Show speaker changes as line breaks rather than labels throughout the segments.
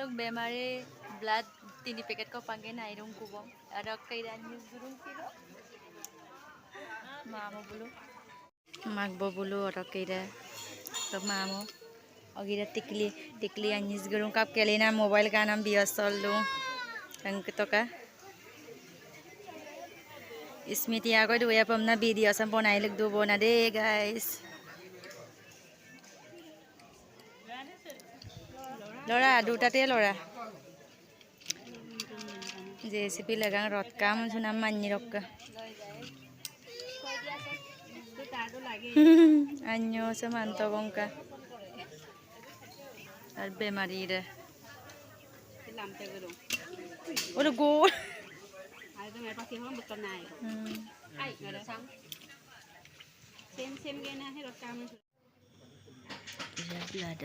लोग बेमारे blood 3 packet को पांगे ना इरुं कुबो ada kairan news gurung kilo mamo bulu magbo bulu ada kaira to mamo ogira tikli anis gurung kap kelina mobile ka nam biasol lu ang toka Smiti ako duya pam na video sa ponay lagdubo na de guys Lora dutate Lora JCP lagang rot kam sunam manni rokka Anyo samanto bongka ar bemari re Olo go Blood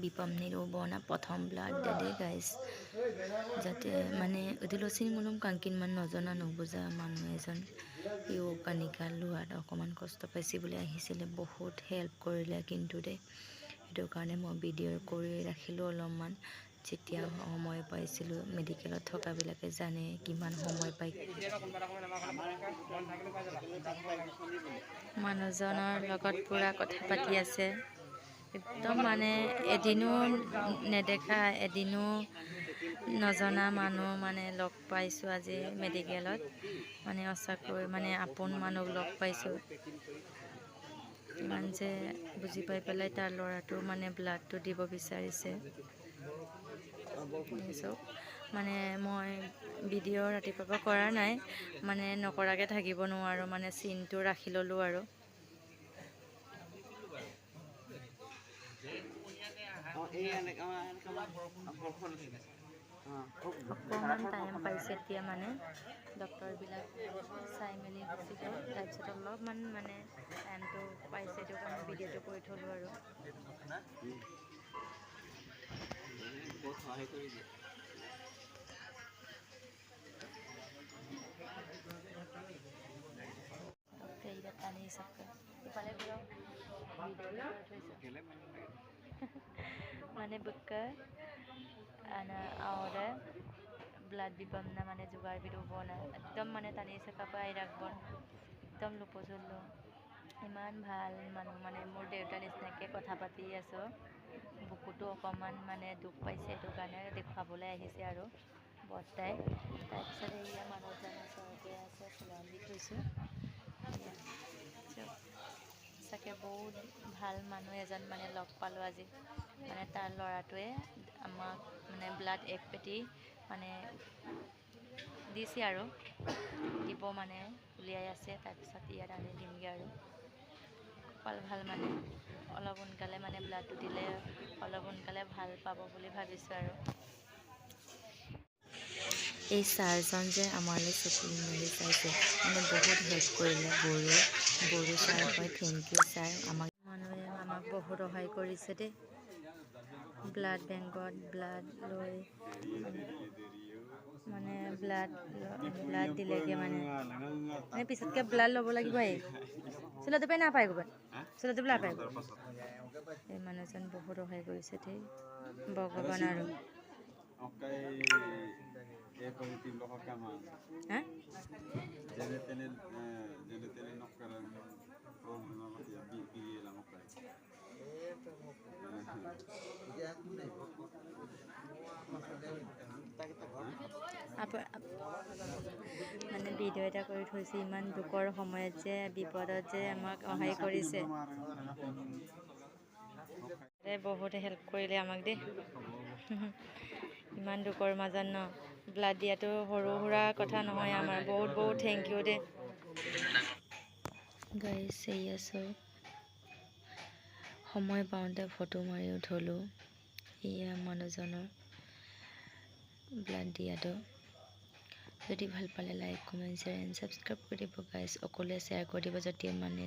bipam nirobo na prothom blood dede guys jate mane udilosini mulum kankin man nojana nobuja manu ejon iu kanikal luar okoman kosto paisi bole ahisile bahut help korile kintu de edo karone mo video kori rakhilo olman যেতিয়া সময় পাইছিলো মেডিকেলত থকা বিলাকে জানে কিমান সময় পাই মানুহজনৰ লগত পুৰা কথা পাতি আছে একদম মানে এদিনো নেদেখা এদিনো নজনা মানুহ মানে লগ পাইছো আজি মেডিকেলত মানে অসাকৈ মানে আপোন মানুহ লগ পাইছো ইমান যে বুজি পাই পেলাই তাৰ লৰাটো মানে ব্লাডটো দিব বিচাৰিছে মানে মই ভিডিও ৰাতিপুৱা কৰা নাই মানে নকৰাকে থাকিব নোৱাৰো মানে সিনটো ৰাখি ললো আৰু অকমান টাইম পাইছে এতিয়া মানে ডক্টৰ বিলাক চাই মেলি গুচি গ'ল তাৰপিছত অলপমান মানে টাইমটো পাইছে তো কাৰণে ভিডিওটো কৰি থলো আৰু Mana buka, ana awalnya blood bipam na mana jugar biru bona. Ekdom mana tani sekapa irak bon. Ekdom lupa jolo. Iman bhal manu mana murde utan isnake kotha pati aso. Buku tu okaman mana duk paise tu karena dekha boleh ahise aro. Botai. Tapi iya manu jana soalnya ase selandi kuisu. Sake বহুত ভাল মানুহ এজন মানে লগ পালো আজি মানে তাৰ লৰাটোৱে আমাক মানে ব্লাড এক পেটি মানে দিছে আৰু দিব মানে উলিয়াই আছে তাৰ পিছত ইয়াত আনি দিমগে আৰু কল ভাল মানে অলপ উনকালে মানে ব্লাডটো দিলে অলপ উনকালে ভাল পাব বুলি ভাবিছো আৰু এই সাৰজন যে আমালৈ চকু মেলি চাইছে মানে বহুত হেল্প কৰিলে বড়ো ছাৰ হয় থেংক ইউ ছাৰ মানুহে আমাক বহুত সহায় কৰিছে দেই ব্লাড বেংকত ব্লাড লৈ মানে ব্লাড দিলেগে মানে পিছতকে ব্লাড ল'ব লাগিব চলাতে পাই নাপায় ক'ৰবাত চলাতে পেলাই নাপায় এই মানুহজন বহুত সহায় কৰিছে দেই ভগৱান আৰু মানে ভিডিও এটা কৰি থৈছে ইমান দুখৰ সময়ত যে বিপদত যে আমাক সহায় কৰিছে বহুত হেল্প কৰিলে আমাক দেই ইমান দুখৰ মাজত ন ব্লাড দিয়াটো সৰু সুৰা কথা নহয় আমাৰ বহুত থেংক ইউ দেই গাইস এই আছে সময় পাওঁতে ফটো মাৰি উঠলো এয়া মানুহজনৰ ব্লাড দিয়াটো যদি ভাল পালে like comment share and subscribe কৰি দিব গাইস অকলে শ্বেয়াৰ কৰি দিব যদি মানে